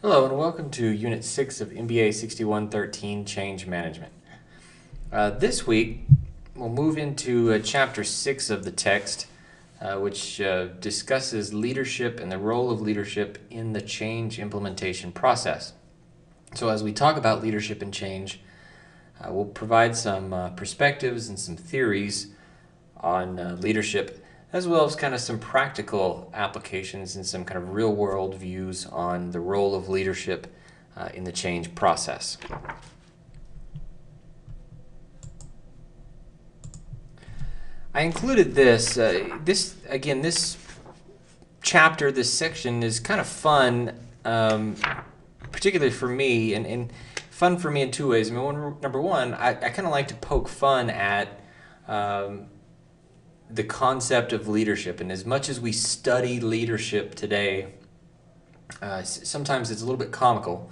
Hello and welcome to Unit 6 of MBA 6113 Change Management. This week we'll move into Chapter 6 of the text, which discusses leadership and the role of leadership in the change implementation process. So as we talk about leadership and change, we'll provide some perspectives and some theories on leadership, as well as kind of some practical applications and some kind of real-world views on the role of leadership in the change process. I included this. This chapter, this section is kind of fun, particularly for me, and fun for me in two ways. I mean, number one, I kind of like to poke fun at the concept of leadership. And as much as we study leadership today, sometimes it's a little bit comical.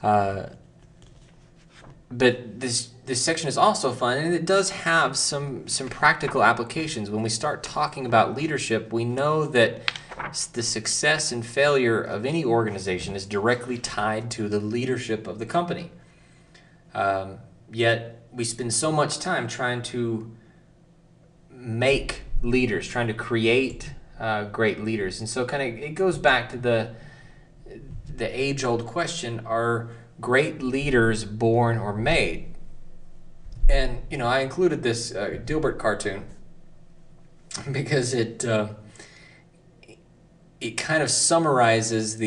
But this section is also fun, and it does have some practical applications. When we start talking about leadership, we know that the success and failure of any organization is directly tied to the leadership of the company. Yet we spend so much time trying to make leaders, trying to create great leaders. And so kind of it goes back to the age-old question, are great leaders born or made? And, I included this Dilbert cartoon because it kind of summarizes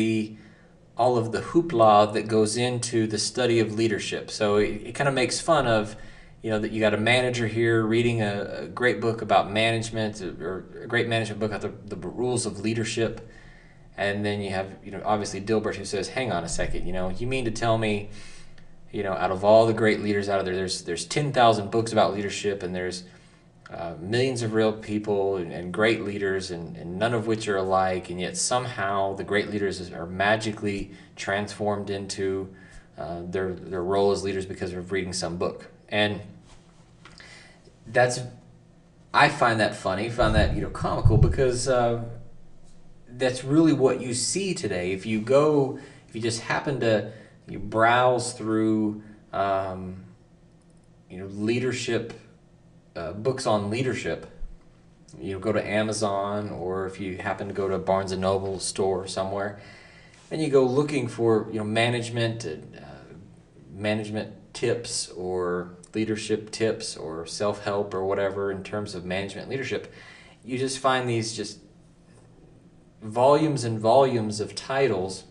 all of the hoopla that goes into the study of leadership. So it kind of makes fun of, that you got a manager here reading a great book about management, or a great management book about the rules of leadership. And then you have, obviously Dilbert, who says, hang on a second, you mean to tell me, out of all the great leaders out there, there's 10,000 books about leadership, and there's millions of real people and great leaders, and none of which are alike, and yet somehow the great leaders are magically transformed into their role as leaders because of reading some book. And I find that funny, find that comical, because that's really what you see today. If you just happen to browse through leadership books on leadership, go to Amazon, or if you happen to go to a Barnes and Noble store somewhere, and you go looking for management tips or leadership tips or self-help or whatever in terms of management leadership, you just find these just volumes and volumes of titles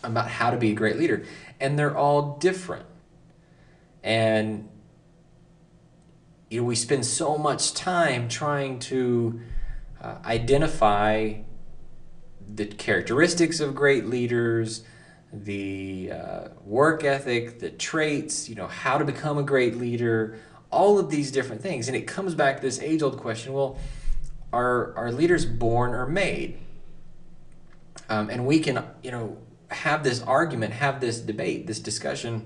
about how to be a great leader, and they're all different. And we spend so much time trying to identify the characteristics of great leaders, the work ethic, the traits, how to become a great leader, all of these different things. And it comes back to this age-old question, well, are leaders born or made? And we can, have this argument, have this debate, this discussion,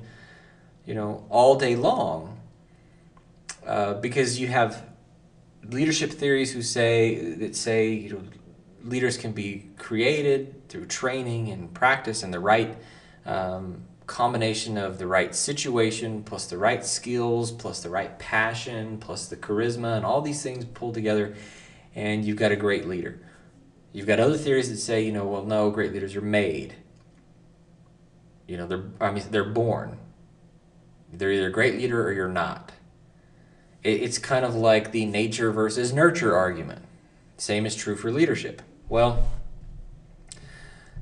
all day long, because you have leadership theories that say leaders can be created through training and practice and the right combination of the right situation plus the right skills plus the right passion plus the charisma and all these things pulled together, and you've got a great leader. You've got other theories that say, well, no, great leaders are made. They're born. They're either a great leader or you're not. It's kind of like the nature versus nurture argument. Same is true for leadership. Well,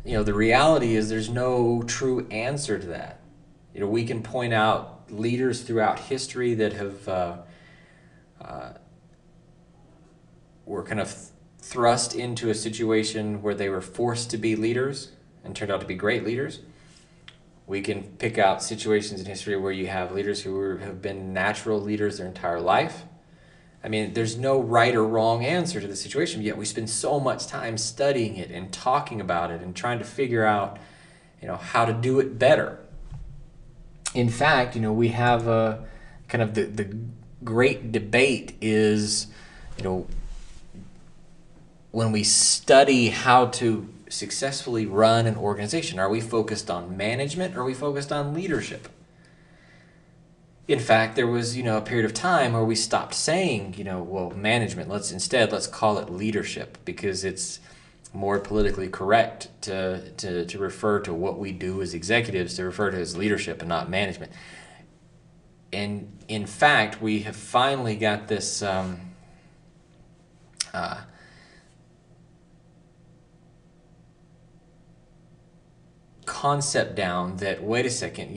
the reality is there's no true answer to that. We can point out leaders throughout history that have were kind of thrust into a situation where they were forced to be leaders and turned out to be great leaders. We can pick out situations in history where you have leaders who have been natural leaders their entire life. I mean, there's no right or wrong answer to the situation, yet we spend so much time studying it and talking about it and trying to figure out, how to do it better. In fact, we have a kind of the great debate is, when we study how to successfully run an organization? Are we focused on management or are we focused on leadership? In fact, there was, a period of time where we stopped saying, well, management, let's call it leadership, because it's more politically correct to refer to what we do as executives, to refer to as leadership and not management. And in fact, we have finally got this concept down that, wait a second,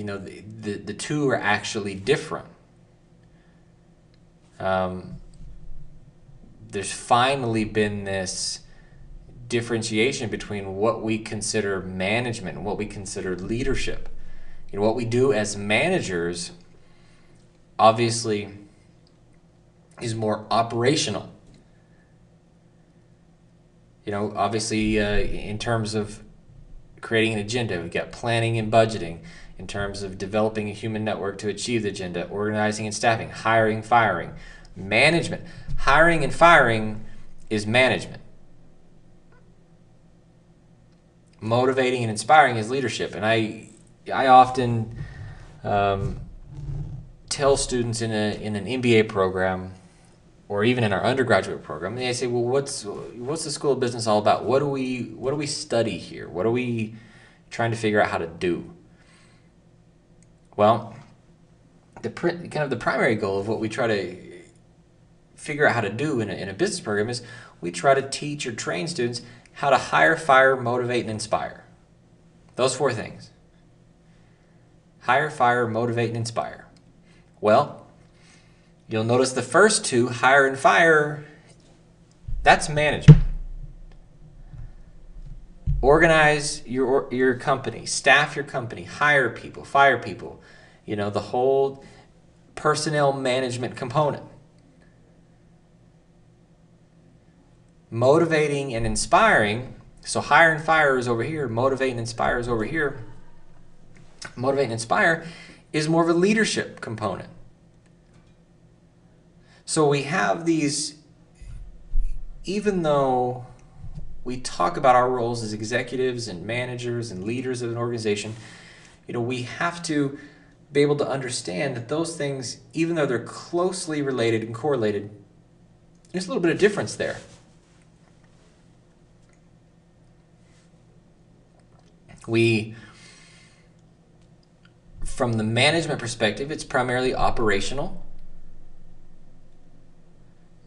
the two are actually different. There's finally been this differentiation between what we consider management and what we consider leadership. What we do as managers obviously is more operational. Obviously in terms of creating an agenda, we've got planning and budgeting. In terms of developing a human network to achieve the agenda, organizing and staffing, hiring, firing. Management. Hiring and firing is management. Motivating and inspiring is leadership. And I often tell students in an MBA program, or even in our undergraduate program, they say, well, what's the School of Business all about? What do we study here? What are we trying to figure out how to do? Well, the primary goal of what we try to figure out how to do in a business program is we try to teach or train students how to hire, fire, motivate, and inspire. Those 4 things. Hire, fire, motivate, and inspire. Well, you'll notice the first 2, hire and fire, that's management. Organize your company, staff your company, hire people, fire people, the whole personnel management component. Motivating and inspiring, so hire and fire is over here, motivate and inspire is over here. Motivate and inspire is more of a leadership component. So we have these, even though we talk about our roles as executives and managers and leaders of an organization, we have to be able to understand that those things, even though they're closely related and correlated, there's a little bit of difference there. From the management perspective, it's primarily operational.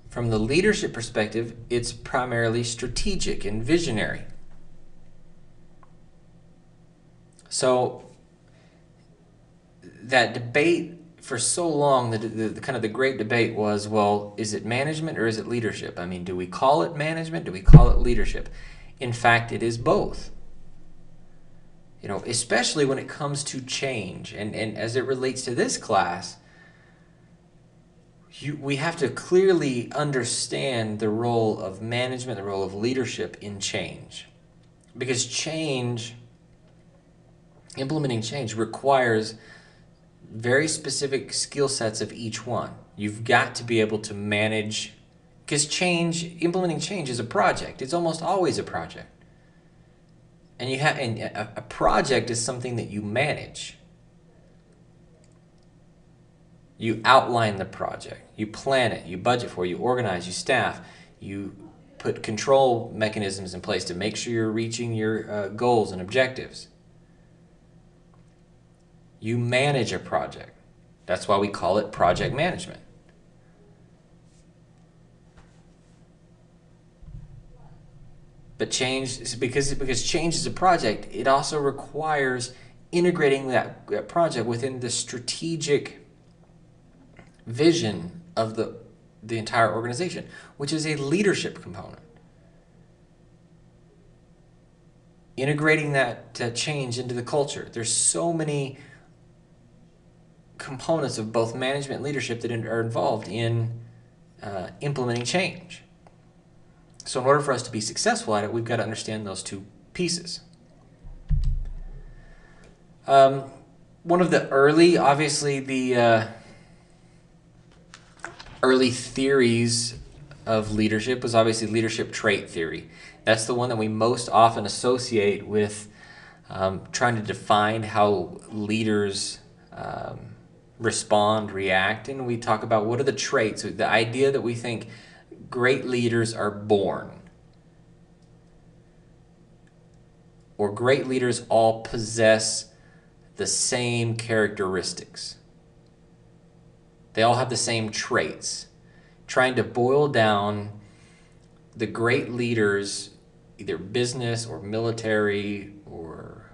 From the leadership perspective, it's primarily strategic and visionary. So that debate for so long, the great debate was, well, is it management or is it leadership? I mean, do we call it management? Do we call it leadership? In fact, it is both. Especially when it comes to change. And as it relates to this class, we have to clearly understand the role of management, the role of leadership in change. Because implementing change requires very specific skill sets of each one. You've got to be able to manage, because implementing change is a project. It's almost always a project. And a project is something that you manage. You outline the project, you plan it, you budget for it, you organize, you staff, you put control mechanisms in place to make sure you're reaching your goals and objectives. You manage a project. That's why we call it project management. But change, because change is a project, it also requires integrating that project within the strategic vision of the entire organization, which is a leadership component. Integrating that change into the culture. There's so many components of both management and leadership that are involved in implementing change. So in order for us to be successful at it, we've got to understand those 2 pieces. One of the early theories of leadership was obviously leadership trait theory. That's the one that we most often associate with trying to define how leaders respond, react, and we talk about what are the traits, the idea that we think great leaders are born, or great leaders all possess the same characteristics. They all have the same traits. Trying to boil down the great leaders, either business or military or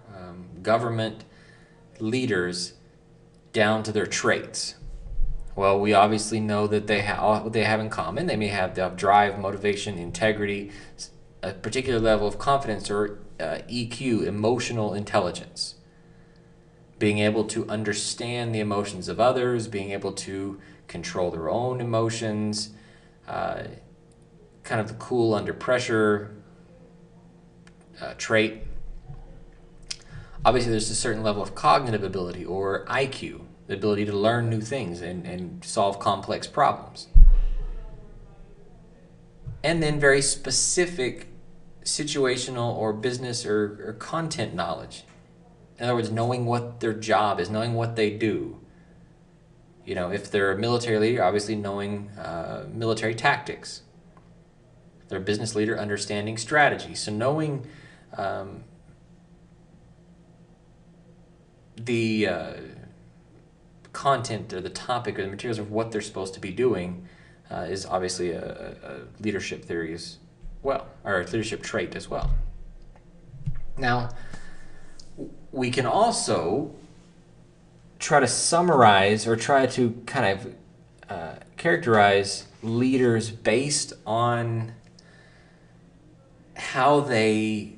government leaders, down to their traits. Well, we obviously know that what they have in common. They may have drive, motivation, integrity, a particular level of confidence, or EQ, emotional intelligence. Being able to understand the emotions of others, being able to control their own emotions, kind of the cool under pressure trait. Obviously, there's a certain level of cognitive ability, or IQ, the ability to learn new things and solve complex problems. And then very specific situational or business or content knowledge. In other words, knowing what their job is, knowing what they do. You know, if they're a military leader, obviously knowing military tactics. If they're a business leader, understanding strategy. So knowing the content or the topic or the materials of what they're supposed to be doing is obviously a leadership theory as well, or a leadership trait as well. Now, we can also try to summarize or try to kind of characterize leaders based on how they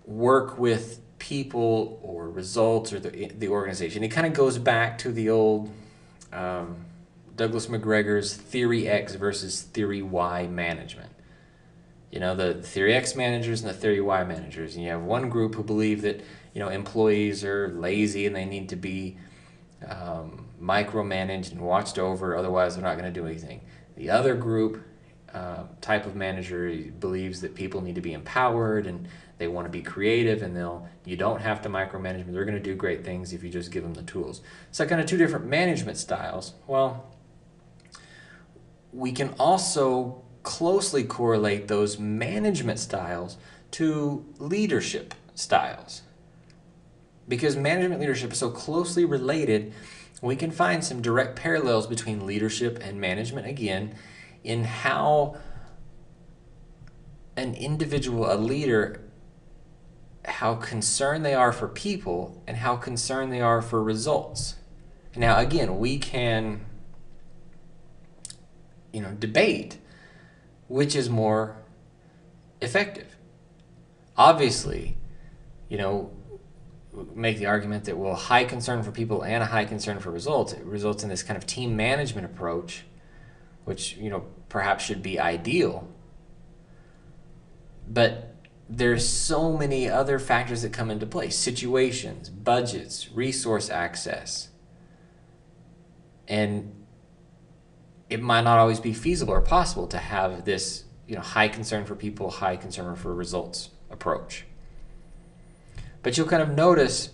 work with people or results or the organization. It kind of goes back to the old Douglas McGregor's Theory X versus Theory Y management. You know, the Theory X managers and the Theory Y managers. And you have one group who believe that, you know, employees are lazy and they need to be micromanaged and watched over, otherwise they're not going to do anything. The other group type of manager believes that people need to be empowered and they want to be creative, and you don't have to micromanage them. They're going to do great things if you just give them the tools. So kind of two different management styles. Well, we can also closely correlate those management styles to leadership styles. Because management leadership is so closely related, we can find some direct parallels between leadership and management, again, in how an individual, a leader, how concerned they are for people and how concerned they are for results. Now, again, we can, debate which is more effective. Obviously, make the argument that, well, high concern for people and a high concern for results, it results in this kind of team management approach, which, perhaps should be ideal. But there's so many other factors that come into play: situations, budgets, resource access. And it might not always be feasible or possible to have this, high concern for people, high concern for results approach. But you'll kind of notice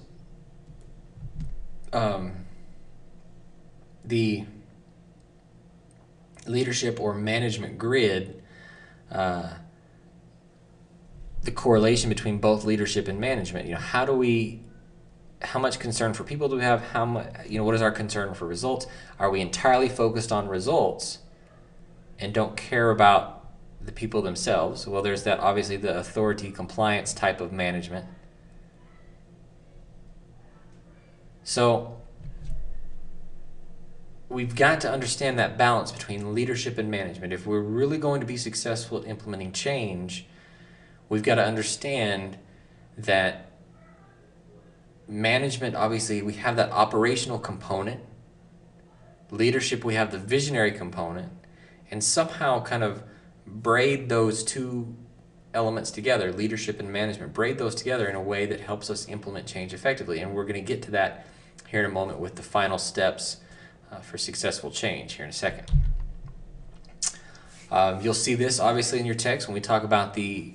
the leadership or management grid, the correlation between both leadership and management. How much concern for people do we have? How much, what is our concern for results? Are we entirely focused on results and don't care about the people themselves? Well, there's that, obviously, the authority compliance type of management. So we've got to understand that balance between leadership and management. If we're really going to be successful at implementing change, we've got to understand that management, obviously, we have that operational component. Leadership, we have the visionary component. And somehow kind of braid those two elements together, leadership and management, braid those together in a way that helps us implement change effectively. And we're going to get to that here in a moment with the final steps for successful change here in a second. You'll see this obviously in your text when we talk about the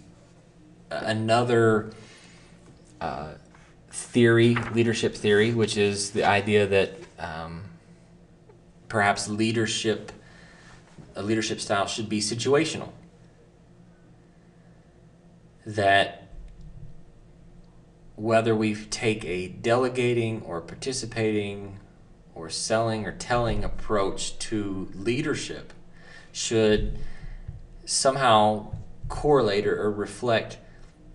another theory, leadership theory, which is the idea that perhaps a leadership style should be situational. That whether we take a delegating or participating or selling or telling approach to leadership should somehow correlate or reflect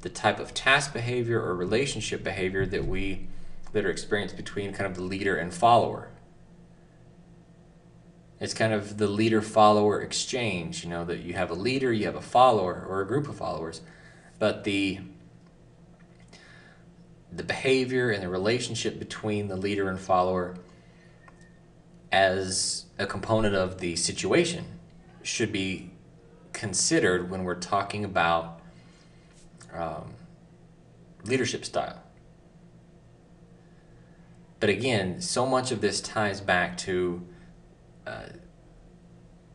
the type of task behavior or relationship behavior that are experienced between kind of the leader and follower. It's kind of the leader-follower exchange, that you have a leader, you have a follower or a group of followers, but the behavior and the relationship between the leader and follower as a component of the situation should be considered when we're talking about leadership style. But again, so much of this ties back to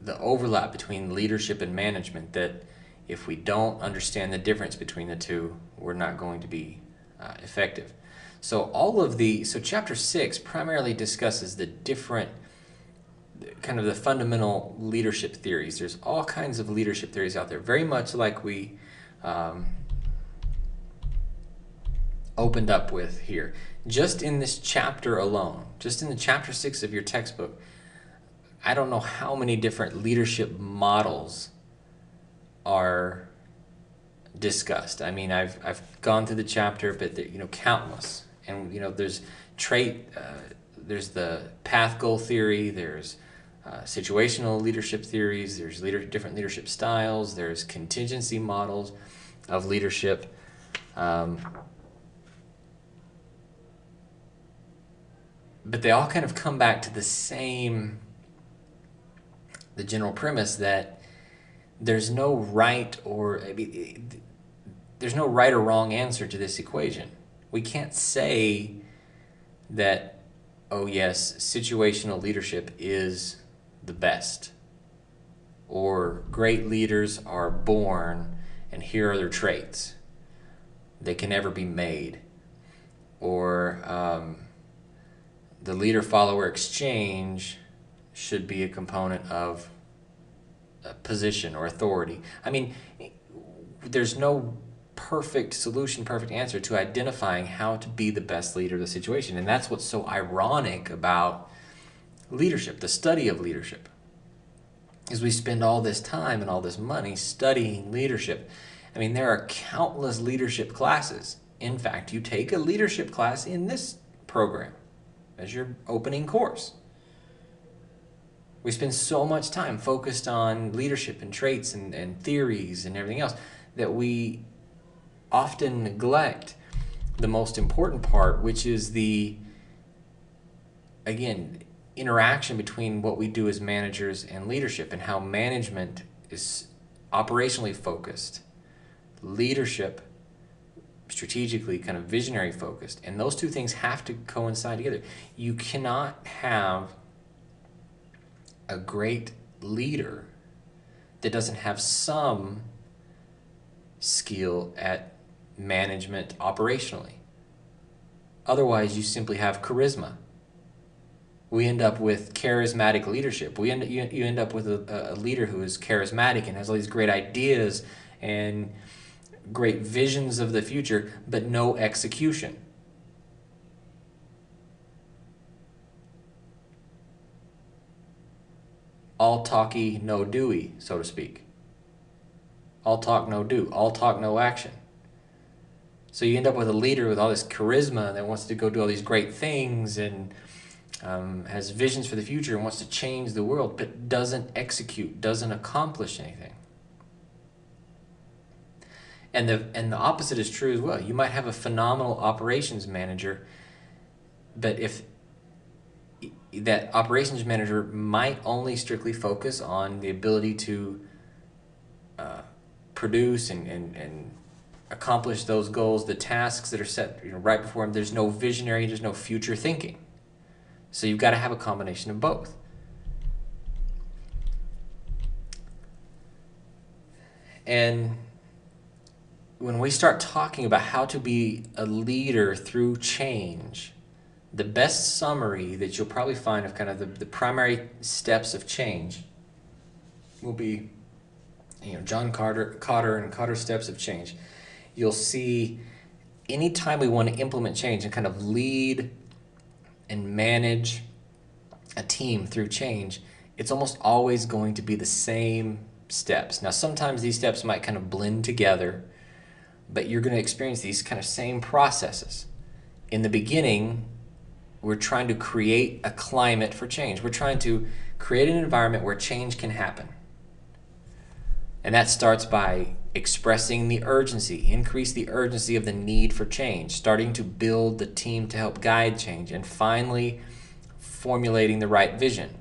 the overlap between leadership and management, that if we don't understand the difference between the two, we're not going to be effective. So chapter 6 primarily discusses the different kind of the fundamental leadership theories. There's all kinds of leadership theories out there, very much like we opened up with here. Just in this chapter alone, just in the chapter 6 of your textbook, I don't know how many different leadership models are discussed. I mean, I've gone through the chapter, but countless. And there's there's the path goal theory, there's situational leadership theories, there's different leadership styles, there's contingency models of leadership. But they all kind of come back to the general premise that there's no right or wrong answer to this equation. We can't say that, oh yes, situational leadership is the best, or great leaders are born and here are their traits. They can never be made. Or the leader-follower exchange should be a component of a position or authority. I mean, there's no perfect solution, perfect answer to identifying how to be the best leader of the situation. And that's what's so ironic about leadership, the study of leadership, is we spend all this time and all this money studying leadership. I mean, there are countless leadership classes. In fact, you take a leadership class in this program as your opening course. We spend so much time focused on leadership and traits and theories and everything else that we often neglect the most important part, which is the, again, interaction between what we do as managers and leadership, and how management is operationally focused, leadership strategically kind of visionary focused, and those two things have to coincide together. You cannot have a great leader that doesn't have some skill at management operationally. Otherwise, you simply have charisma. We end up with charismatic leadership. You end up with a leader who is charismatic and has all these great ideas and great visions of the future, but no execution. All talky, no doey, so to speak. All talk, no do. All talk, no action. So you end up with a leader with all this charisma that wants to go do all these great things and has visions for the future and wants to change the world, but doesn't execute, doesn't accomplish anything. And the opposite is true as well. You might have a phenomenal operations manager, but if that operations manager might only strictly focus on the ability to produce and accomplish those goals, the tasks that are set right before him. There's no visionary, there's no future thinking. So you've got to have a combination of both. And when we start talking about how to be a leader through change, the best summary that you'll probably find of kind of the primary steps of change will be, John Cotter and Cotter's Steps of Change. You'll see anytime we want to implement change and kind of lead and manage a team through change, it's almost always going to be the same steps. Now, sometimes these steps might kind of blend together, but you're going to experience these kind of same processes. In the beginning, we're trying to create a climate for change. We're trying to create an environment where change can happen. And that starts by expressing the urgency, increase the urgency of the need for change, starting to build the team to help guide change, and finally formulating the right vision.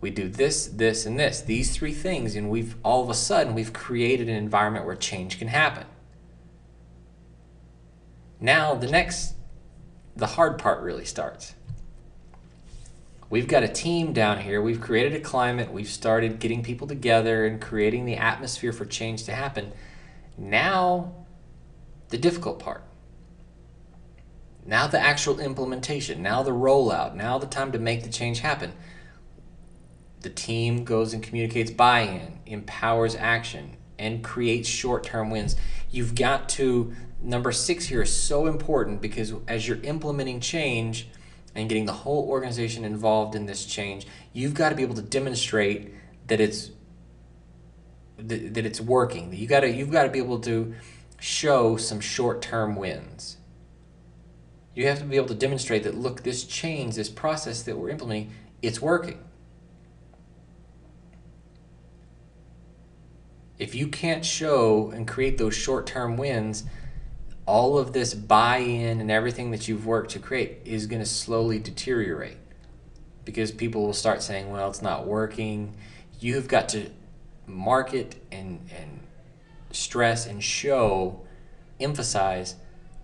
We do this, this, and this. These three things, and we've all of a sudden we've created an environment where change can happen. Now the hard part really starts. We've got a team down here. We've created a climate. We've started getting people together and creating the atmosphere for change to happen. Now, the difficult part. Now the actual implementation. Now the rollout. Now the time to make the change happen. The team goes and communicates buy-in, empowers action, and creates short-term wins. You've got to, number 6 here is so important, because as you're implementing change and getting the whole organization involved in this change, you've got to be able to demonstrate that it's working. You've got to be able to show some short-term wins. You have to be able to demonstrate that, look, this change, this process that we're implementing, it's working. If you can't show and create those short-term wins, all of this buy-in and everything that you've worked to create is going to slowly deteriorate, because people will start saying, well, it's not working. You've got to market and stress and emphasize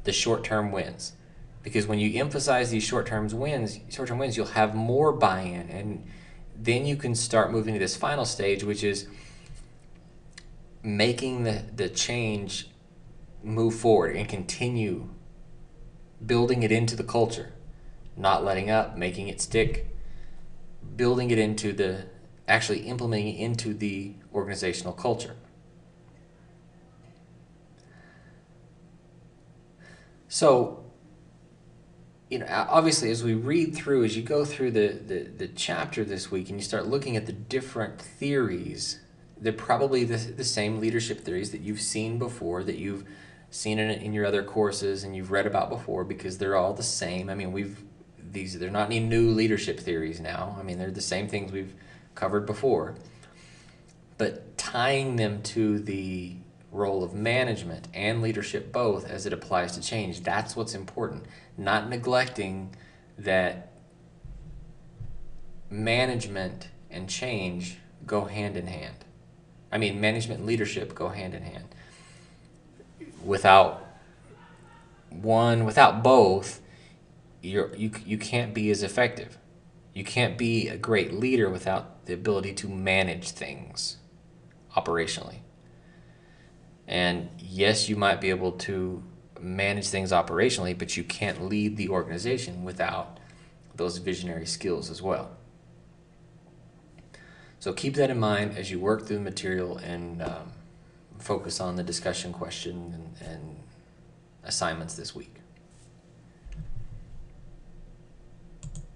the short-term wins. Because when you emphasize these short-term wins, you'll have more buy-in, and then you can start moving to this final stage, which is making the change move forward and continue building it into the culture, not letting up, making it stick, building it into actually implementing it into the organizational culture. So, obviously, as we read through, as you go through the chapter this week and you start looking at the different theories, they're probably the same leadership theories that you've seen before, that you've seen in your other courses and you've read about before, because they're all the same. I mean, they're not any new leadership theories now. I mean, they're the same things we've covered before. But tying them to the role of management and leadership both as it applies to change, that's what's important. Not neglecting that management and change go hand in hand. I mean, management and leadership go hand in hand. Without both, you can't be as effective. You can't be a great leader without the ability to manage things operationally. And yes, you might be able to manage things operationally, but you can't lead the organization without those visionary skills as well. So keep that in mind as you work through the material and focus on the discussion question and assignments this week.